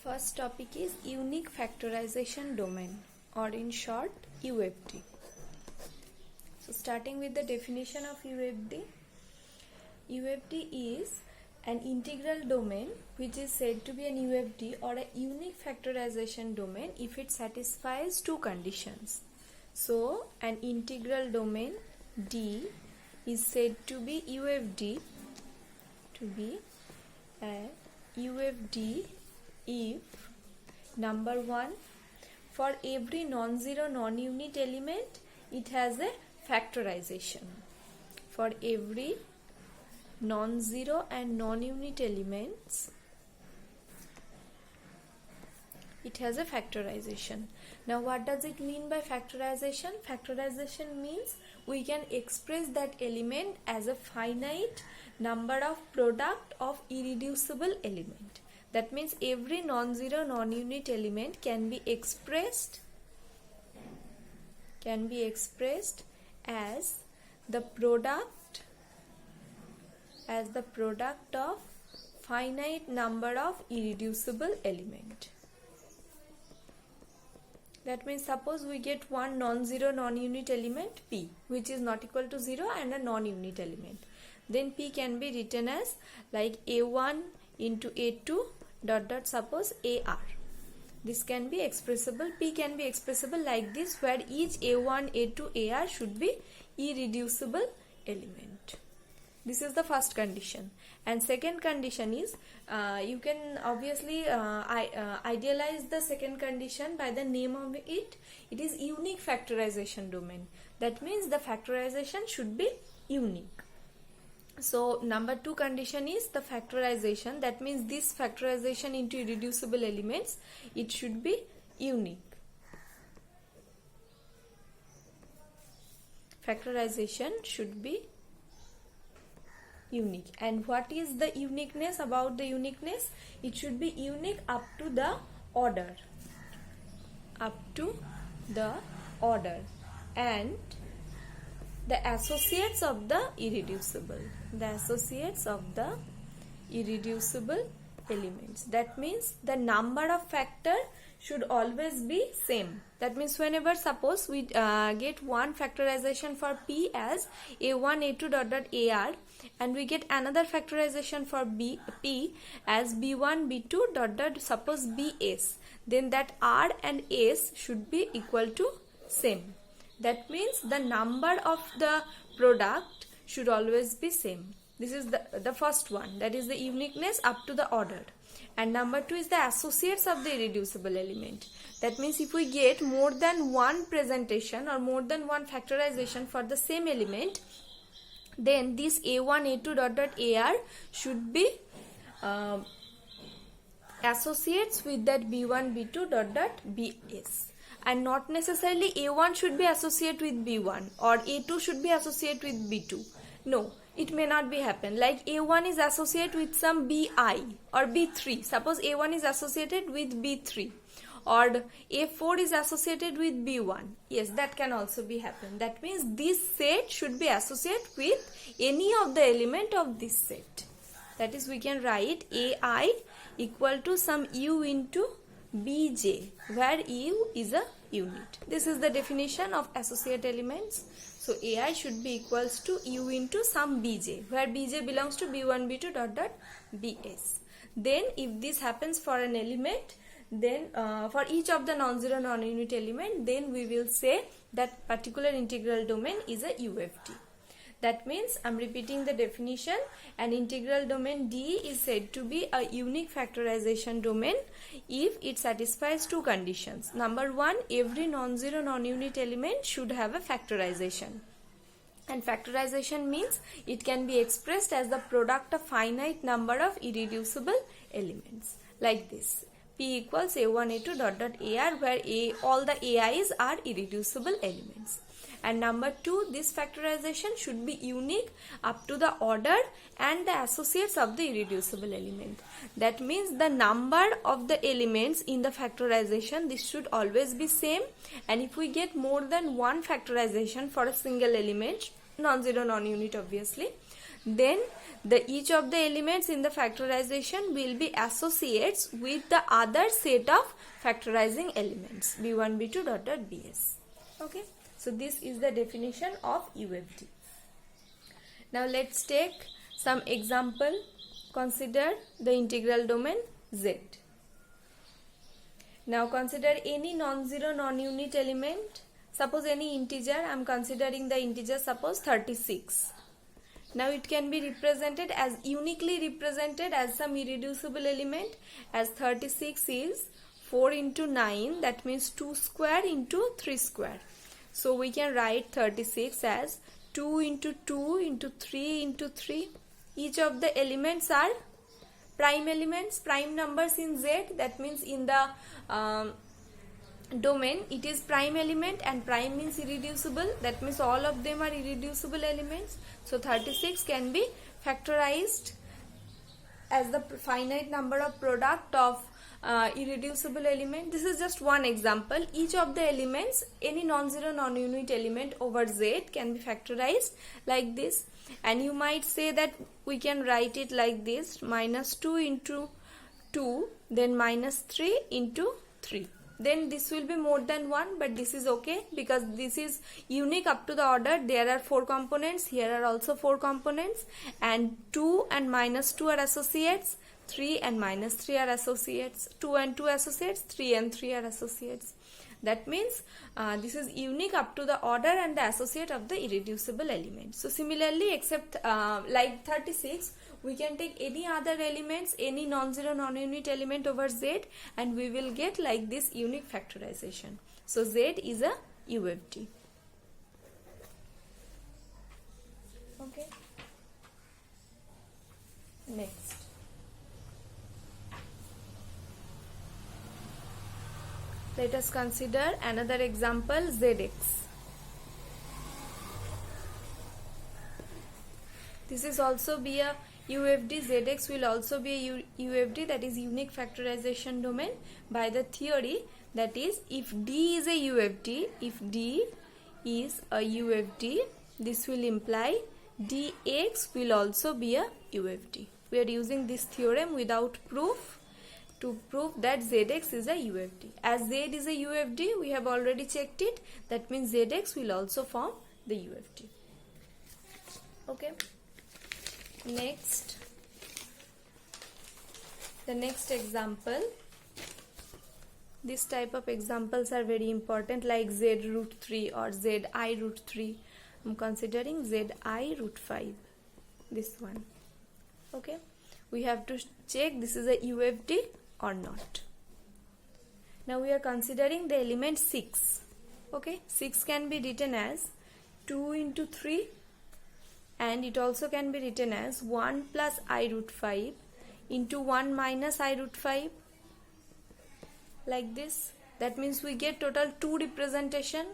First topic is unique factorization domain, or in short UFD. So starting with the definition of UFD. UFD is an integral domain which is said to be an UFD or a unique factorization domain if it satisfies two conditions. So an integral domain D is said to be UFD, if number one, for every non-zero non-unit element it has a factorization. For every non-zero and non-unit elements it has a factorization. Now what does it mean by factorization? Factorization means we can express that element as a finite number of product of irreducible element. That means every non-zero non-unit element can be expressed as the product of finite number of irreducible element. That means suppose we get one non-zero non-unit element P which is not equal to 0 and a non-unit element. Then P can be written as like A1 into A2 dot dot suppose AR. This can be expressible, P can be expressible like this, where each A1, A2, AR should be irreducible element. This is the first condition. And second condition is, you can obviously idealize the second condition by the name of it. It is unique factorization domain. That means the factorization should be unique. So number two condition is the factorization. That means this factorization into irreducible elements, it should be unique. Factorization should be unique. And what is the uniqueness about the uniqueness? It should be unique up to the order. And the associates of the irreducible. Elements. That means the number of factor should always be same. That means whenever suppose we get one factorization for P as A1, A2 dot dot AR, and we get another factorization for P as B1, B2 dot dot suppose BS, then that R and S should be equal to same. That means the number of the product should always be same. This is the first one, that is the uniqueness up to the order. And number two is the associates of the irreducible element. That means if we get more than one presentation or more than one factorization for the same element, then this A1, A2 dot dot AR should be associates with that B1, B2 dot dot BS. And not necessarily A1 should be associated with B1 or A2 should be associated with B2. No, it may not be happen. Like A1 is associated with some BI or B3. Suppose A1 is associated with B3 or A4 is associated with B1. Yes, that can also be happen. That means this set should be associated with any of the element of this set. That is, we can write AI equal to some U into Bj, where U is a unit. This is the definition of associate elements. So AI should be equals to U into some Bj, where Bj belongs to B1, B2 dot dot Bs. Then if this happens for an element, then for each of the non-zero non-unit element, then we will say that particular integral domain is a UFD. That means, I'm repeating the definition, an integral domain D is said to be a unique factorization domain if it satisfies two conditions. Number one, every non-zero non-unit element should have a factorization. And factorization means it can be expressed as the product of finite number of irreducible elements. Like this. P equals A1, A2 dot dot AR, where all the AIs are irreducible elements. And number two, this factorization should be unique up to the order and the associates of the irreducible element. That means the number of the elements in the factorization, this should always be same. And if we get more than one factorization for a single element, non-zero non-unit obviously, then each of the elements in the factorization will be associates with the other set of factorizing elements b1 b2 dot dot bs. Okay, so this is the definition of UFD. Now let's take some example. Consider the integral domain Z. Now consider any non-zero non-unit element. Suppose any integer, I am considering the integer suppose 36. Now it can be represented as uniquely represented as some irreducible element, as 36 is 4 into 9, that means 2 square into 3 square. So we can write 36 as 2 into 2 into 3 into 3. Each of the elements are prime elements, prime numbers in Z. That means in the domain it is prime element, and prime means irreducible. That means all of them are irreducible elements. So 36 can be factorized as the finite number of product of irreducible element. This is just one example. Each of the elements, any non-zero non-unit element over Z can be factorized like this. And you might say that we can write it like this: minus 2 into 2, then minus 3 into 3. Then this will be more than 1, but this is okay because this is unique up to the order. There are 4 components, here are also 4 components, and 2 and minus 2 are associates, 3 and minus 3 are associates, 2 and 2 associates, 3 and 3 are associates. That means this is unique up to the order and the associate of the irreducible element. So similarly, except like 36, we can take any other elements, any non-zero non-unit element over Z, and we will get like this unique factorization. So Z is a UFD. Okay. Next. Let us consider another example, ZX. This is also be a UFD. ZX will also be a UFD, that is unique factorization domain, by the theory that is, if D is a UFD, if D is a UFD, this will imply DX will also be a UFD. We are using this theorem without proof to prove that ZX is a UFD. As Z is a UFD, we have already checked it. That means ZX will also form the UFD. Okay. Next, the next example. This type of examples are very important, like Z root 3 or Z I root 3. I am considering Z I root 5. This one. Okay. We have to check this is a UFD or not. Now we are considering the element 6. Okay, 6 can be written as 2 into 3, and it also can be written as 1 plus I root 5 into 1 minus I root 5, like this. That means we get total 2 representation.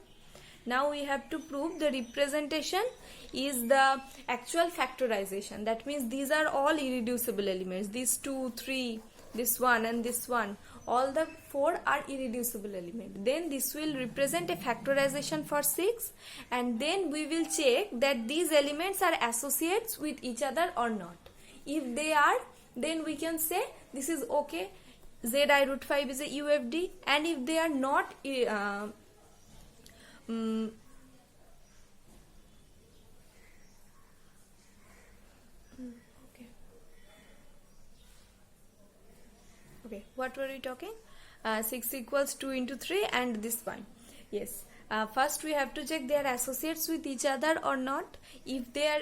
Now we have to prove the representation is the actual factorization. That means these are all irreducible elements. These 2, 3, this one and this one, all the 4 are irreducible elements. Then this will represent a factorization for 6, and then we will check that these elements are associates with each other or not. If they are, then we can say this is okay, Z I root 5 is a UFD. And if they are not okay, what were we talking? 6 equals 2 into 3 and this one. Yes. First we have to check they are associates with each other or not. If they are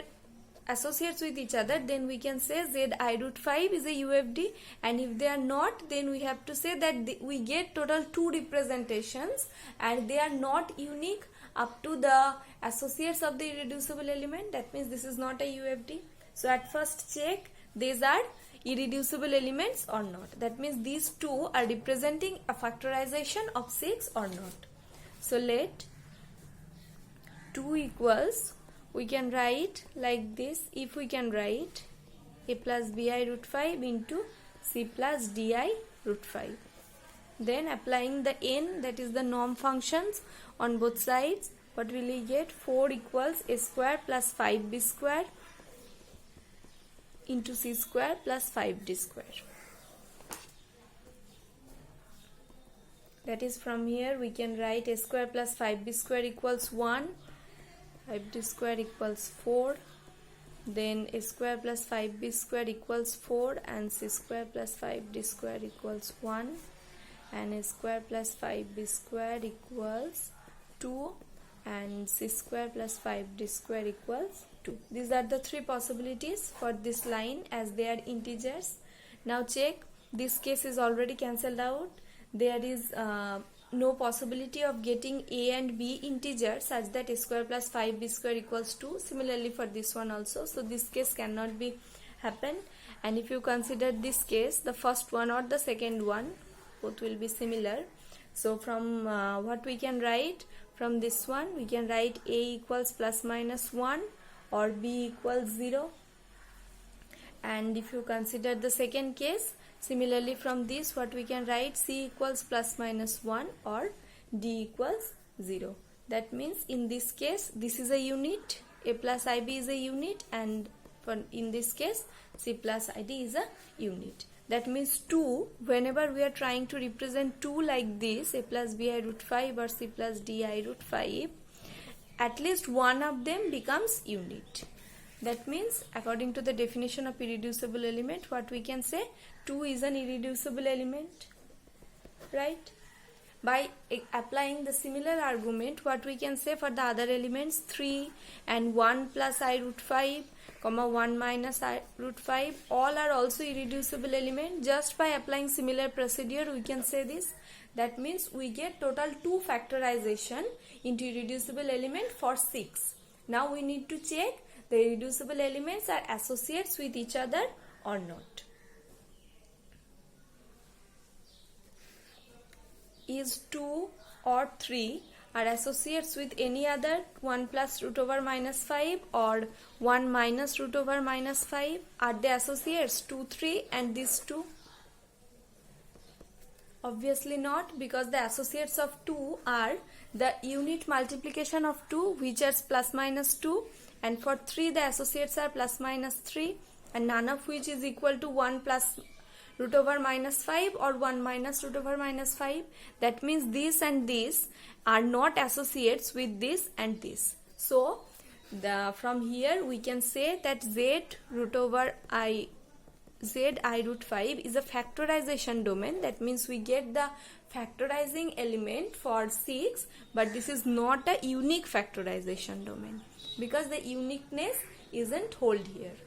associates with each other, then we can say Z I root 5 is a UFD. And if they are not, then we have to say that we get total 2 representations and they are not unique up to the associates of the irreducible element. That means this is not a UFD. So at first check these are irreducible elements or not. That means these 2 are representing a factorization of 6 or not. So let 2 equals, we can write like this. If we can write a plus bi root 5 into c plus di root 5, then applying the n, that is the norm functions, on both sides, what will we get? 4 equals a square plus 5b square into c square plus 5d square. That is, from here we can write a square plus 5b square equals 1, 5d square equals 4, then a square plus 5b square equals 4, and c square plus 5d square equals 1, and a square plus 5b square equals 2, and c square plus 5d square equals 2. These are the three possibilities for this line as they are integers. Now check, this case is already cancelled out. There is no possibility of getting a and b integers such that a square plus 5b square equals 2. Similarly for this one also. So this case cannot be happen. And if you consider this case, the first one or the second one, both will be similar. So from what we can write, from this one we can write a equals plus minus 1 or b equals 0. And if you consider the second case, similarly from this what we can write, c equals plus minus 1 or d equals 0. That means in this case this is a unit, a plus ib is a unit, and in this case c plus id is a unit. That means 2, whenever we are trying to represent 2 like this, a plus bi root 5 or c plus di root 5, at least one of them becomes unit. That means according to the definition of irreducible element, what we can say, 2 is an irreducible element, right? By applying the similar argument, what we can say for the other elements, 3 and 1 plus I root 5, 1 minus I root 5, all are also irreducible element. Just by applying similar procedure we can say this. That means we get total 2 factorization into irreducible element for 6. Now we need to check the irreducible elements are associates with each other or not. Is 2 or 3 are associates with any other 1 plus root over minus 5 or 1 minus root over minus 5? Are they associates 2, 3 and these 2? Obviously not, because the associates of 2 are the unit multiplication of 2, which is plus minus 2, and for 3 the associates are plus minus 3, and none of which is equal to 1 plus root over minus 5 or 1 minus root over minus 5. That means this and this are not associates with this and this. So from here we can say that z root over I root 5 is a factorization domain. That means we get the factorizing element for 6, but this is not a unique factorization domain because the uniqueness isn't hold here.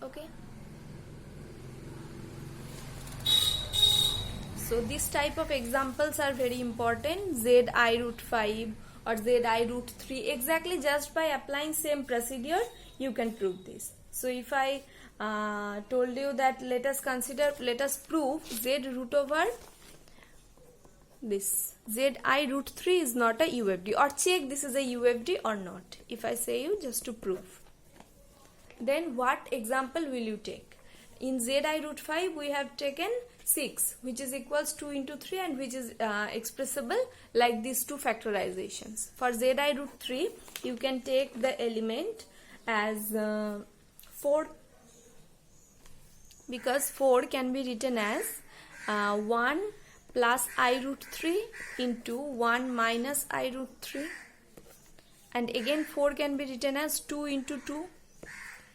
Okay. So this type of examples are very important. Z I root 5 or Z I root 3, exactly just by applying same procedure you can prove this. So if I told you that let us prove Z root over this, Z I root 3 is not a UFD, or check this is a UFD or not. If I say you just to prove, then what example will you take? In Z I root 5 we have taken 6, which is equals 2 into 3 and which is expressible like these two factorizations. For Z I root 3 you can take the element as 4, because 4 can be written as 1 plus I root 3 into 1 minus I root 3, and again 4 can be written as 2 into 2.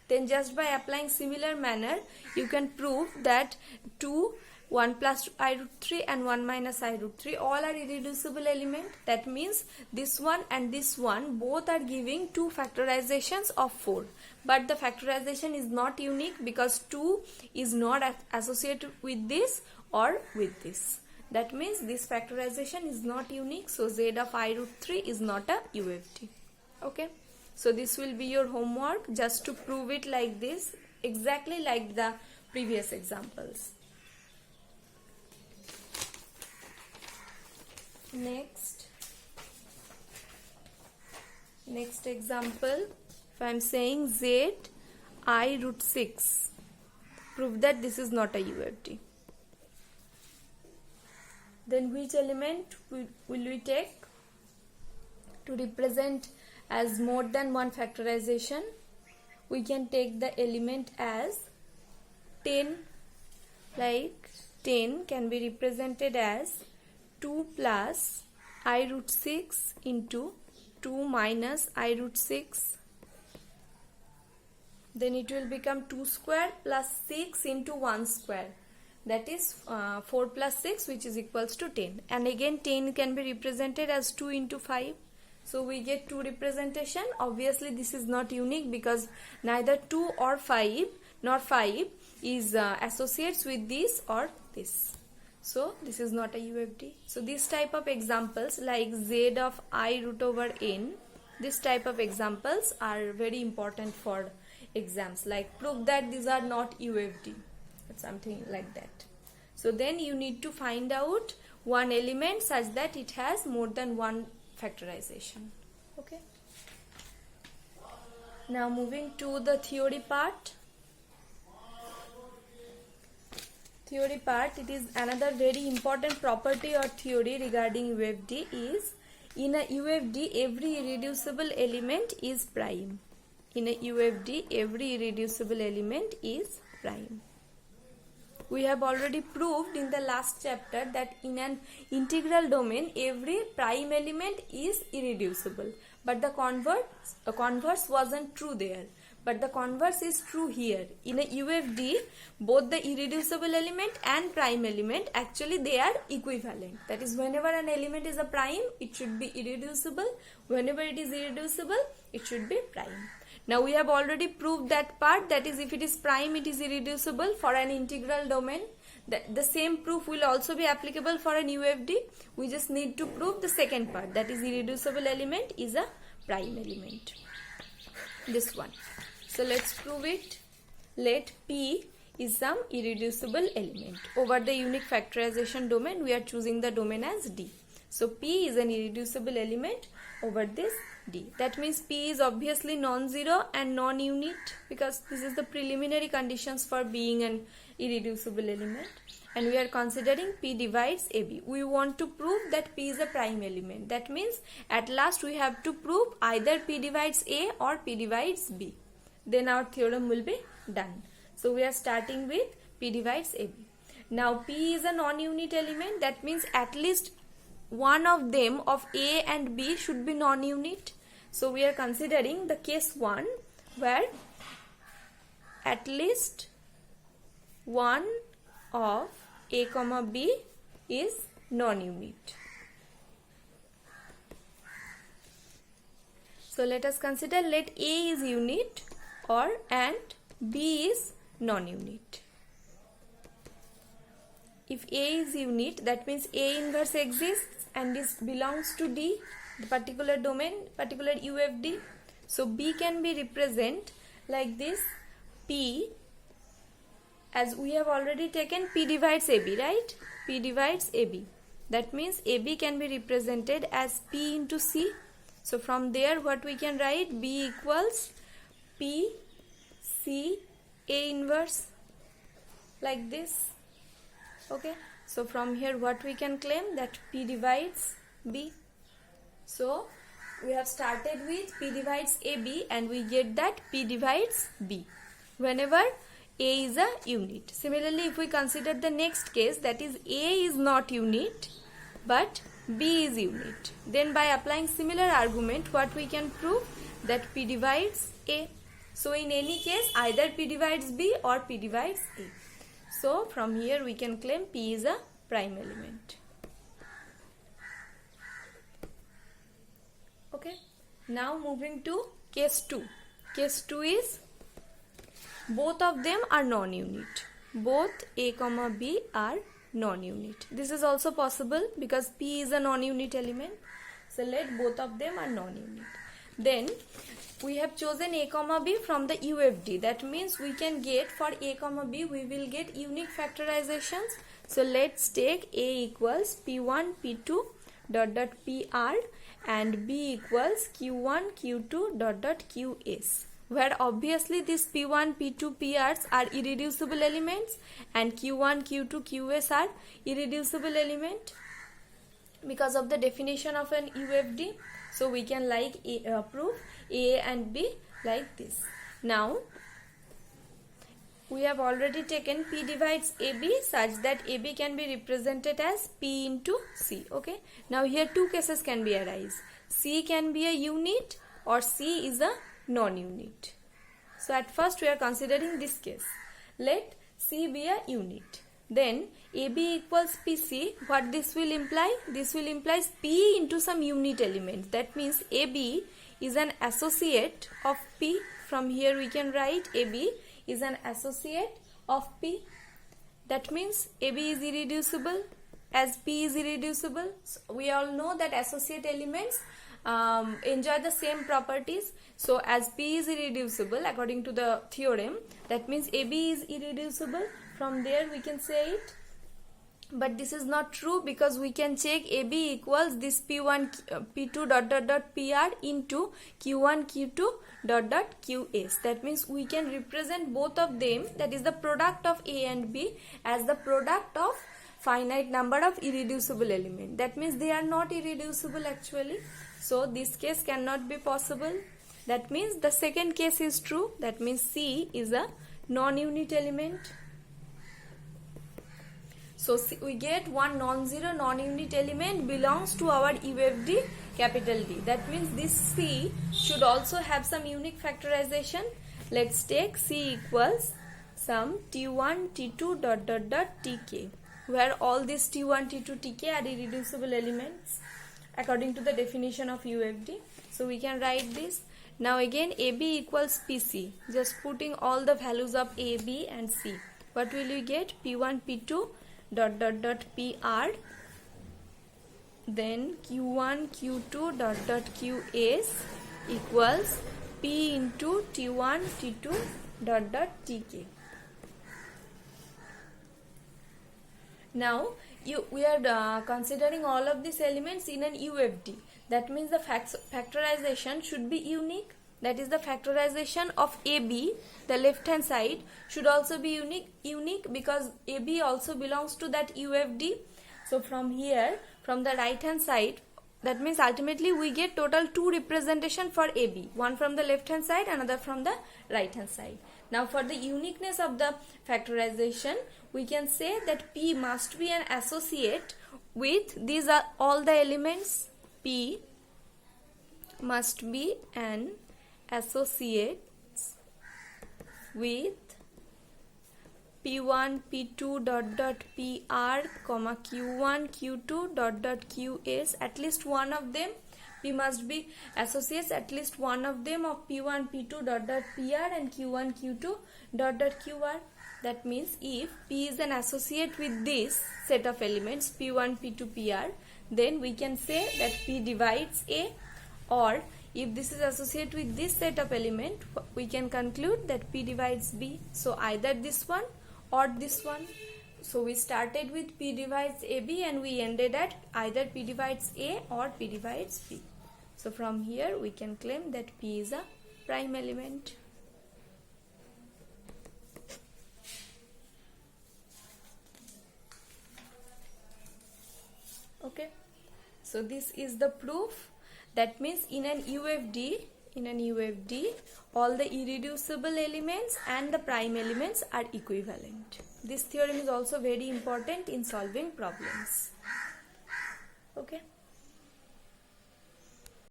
Then just by applying similar manner you can prove that 2, 1 plus I root 3 and 1 minus I root 3 all are irreducible element. That means this one and this one both are giving 2 factorizations of 4, but the factorization is not unique because 2 is not associated with this or with this. That means this factorization is not unique, so Z of I root 3 is not a UFD. Okay, so this will be your homework, just to prove it like this, exactly like the previous examples. Next example, if I am saying Z I root 6, prove that this is not a UFD. Then which element will we take to represent as more than one factorization? we can take the element as 10, like 10 can be represented as 2 plus I root 6 into 2 minus I root 6. Then it will become 2 square plus 6 into 1 square. That is 4 plus 6, which is equals to 10. And again 10 can be represented as 2 into 5. So we get 2 representation. Obviously this is not unique because neither 2 or 5 nor 5 is associates with this or this. So this is not a UFD. So this type of examples like Z of I root over n, this type of examples are very important for exams, like prove that these are not UFD, something like that. So then you need to find out one element such that it has more than one factorization. Okay. Now moving to the theory part. Theory part, it is another very important property or theory regarding UFD is in a UFD every irreducible element is prime. In a UFD every irreducible element is prime. We have already proved in the last chapter that in an integral domain every prime element is irreducible, but the converse wasn't true there, but the converse is true here. In a UFD both the irreducible element and prime element actually they are equivalent. That is, whenever an element is a prime it should be irreducible, whenever it is irreducible it should be prime. Now we have already proved that part, that is if it is prime it is irreducible for an integral domain. The same proof will also be applicable for an UFD. We just need to prove the second part, that is irreducible element is a prime element. This one. So let's prove it. Let P is some irreducible element. Over the unique factorization domain we are choosing the domain as D. So P is an irreducible element over this D. That means P is obviously non-zero and non-unit because this is the preliminary conditions for being an irreducible element. And we are considering P divides AB. We want to prove that P is a prime element. That means at last we have to prove either P divides A or P divides B. Then our theorem will be done. So we are starting with P divides AB. Now P is a non-unit element. That means at least one of them of A and B should be non-unit. So we are considering the case 1 where at least one of A comma B is non-unit. So let us consider, let A is unit and B is non-unit. If A is unit, that means A inverse exists and this belongs to D, the particular domain, particular UFD. So B can be represented like this, P, as we have already taken P divides AB, right? P divides AB. That means AB can be represented as P into C. So from there what we can write, B equals P C A inverse, like this. Okay, so from here what we can claim, that P divides B. So we have started with P divides AB and we get that P divides B whenever A is a unit. Similarly, if we consider the next case, that is A is not unit but B is unit, then by applying similar argument what we can prove, that P divides A. So in any case either P divides B or P divides A. So from here we can claim P is a prime element. Okay. Now moving to case 2. Case 2 is both of them are non-unit. Both A comma B are non-unit. This is also possible because P is a non-unit element. So let both of them are non-unit. Then we have chosen A comma B from the UFD. That means we can get for A comma B we will get unique factorizations. So let's take A equals P1 P2 dot dot PR and B equals Q1 Q2 dot dot QS, where obviously these P1 P2 PRs are irreducible elements and Q1 Q2 QS are irreducible element because of the definition of an UFD. So we can prove A and B like this. Now we have already taken P divides AB such that AB can be represented as P into C. Okay. Now here two cases can be arise. C can be a unit or C is a non-unit. So at first we are considering this case. Let C be a unit. Then AB equals PC. What this will imply? This will imply P into some unit element. That means AB is an associate of P. From here we can write AB is an associate of P. That means AB is irreducible as P is irreducible. So we all know that associate elements enjoy the same properties. So as P is irreducible according to the theorem, that means AB is irreducible. From there we can say it. But this is not true because we can check AB equals this P1 P2 dot dot dot PR into Q1 Q2 dot dot QS. That means we can represent both of them, that is the product of A and B, as the product of finite number of irreducible element. That means they are not irreducible actually. So this case cannot be possible. That means the second case is true. That means C is a non-unit element. So we get one non-zero non-unit element belongs to our UFD capital D. That means this C should also have some unique factorization. Let's take C equals some T1, T2 dot dot dot Tk, where all these T1, T2, Tk are irreducible elements according to the definition of UFD. So we can write this. Now again AB equals PC. Just putting all the values of A, B and C. What will we get? P1, P2 dot dot dot PR, then Q1 Q2 dot dot QS equals P into T1 T2 dot dot TK. Now we are considering all of these elements in an UFD. That means the factorization should be unique. That is the factorization of AB, the left hand side, should also be unique because AB also belongs to that UFD. So from here, from the right hand side, that means ultimately we get total two representation for AB, one from the left hand side, another from the right hand side. Now for the uniqueness of the factorization, we can say that P must be an associate with these are all the elements. P must be an associates with P1 P2 dot dot PR comma Q1 Q2 dot dot QS. At least one of them. P must be associates at least one of them of P1 P2 dot dot PR and Q1 Q2 dot dot QR. That means if P is an associate with this set of elements P1 P2 PR, then we can say that P divides A, or if this is associated with this set of element, we can conclude that P divides B. So either this one or this one. So we started with P divides AB and we ended at either P divides A or P divides B. So from here we can claim that P is a prime element. Okay. So this is the proof. That means in an UFD, all the irreducible elements and the prime elements are equivalent. This theorem is also very important in solving problems. Okay.